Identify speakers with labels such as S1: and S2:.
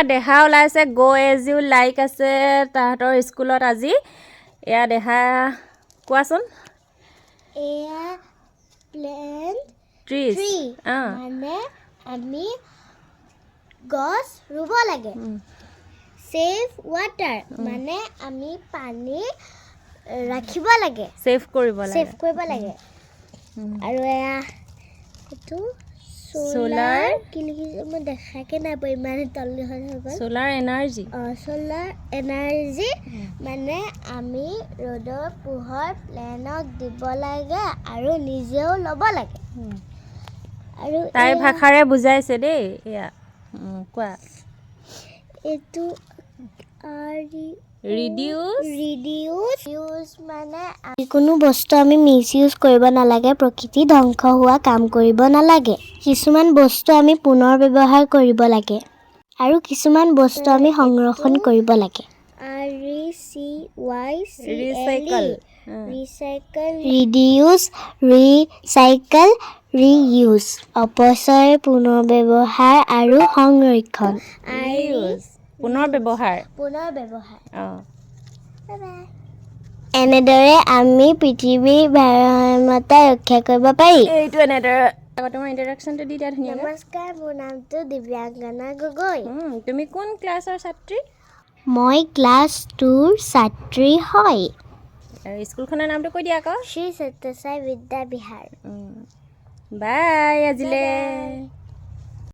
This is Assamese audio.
S1: দেহা ওলাইছে গো এজ ইউ লাইক আছে তাহাঁতৰ স্কুলত আজি এয়া দেহা কোৱাচোন
S2: এয়া প্লেন্ট
S1: ট্ৰিজ
S2: মানে আমি গছ ৰুব লাগে সেভ ৱাটাৰ মানে আমি পানী ৰাখিব লাগে
S1: সেভ কৰিব লাগে
S2: আৰু এয়া এইটো সোলাৰ কি লিখিছে মই দেখাকে নাই পাই মানে তললি হৈ গ'ল
S1: সোলাৰ এনাৰ্জি
S2: সোলাৰ এনাৰ্জি মানে আমি ৰ'দৰ পোহৰ প্লেনক দিব লাগে আৰু নিজেও ল'ব লাগে আৰু
S1: তাই ভাষাৰে বুজাইছে দেই এয়া কোৱা
S2: এইটো ৰিডিউচ মানে যিকোনো বস্তু আমি মিছ ইউজ কৰিব নালাগে প্ৰকৃতি ধ্বংস হোৱা কাম কৰিব নালাগে কিছুমান বস্তু আমি পুনৰ ব্যৱহাৰ কৰিব লাগে আৰু কিছুমান বস্তু আমি সংৰক্ষণ কৰিব লাগে ৰিচাইকেল ৰিডিউচ ৰিচাইকেল ৰিইউজ অপচয় পুনৰ ব্যৱহাৰ আৰু সংৰক্ষণ
S1: পুনৰ ব্যৱহাৰ
S2: এনেদৰে আমি পৃথিৱীৰ ভাৰসাম্যতা ৰক্ষা কৰিব পাৰি
S1: এইটো এনেদৰে তোমাৰ ইন্ট্ৰডাকচনটো দি দিয়া ধুনীয়া
S2: নমস্কাৰ মোৰ নামটো দিব্যাংগনা গগৈ
S1: তুমি কোন ক্লাছৰ ছাত্ৰী
S2: মই ক্লাছ 2ৰ ছাত্ৰী হয়
S1: আৰু স্কুলখনৰ নামটো কৈ দিয়া আকৌ
S2: শ্ৰী সত্যসাই বিদ্যা বিহাৰ
S1: বাই আজিলে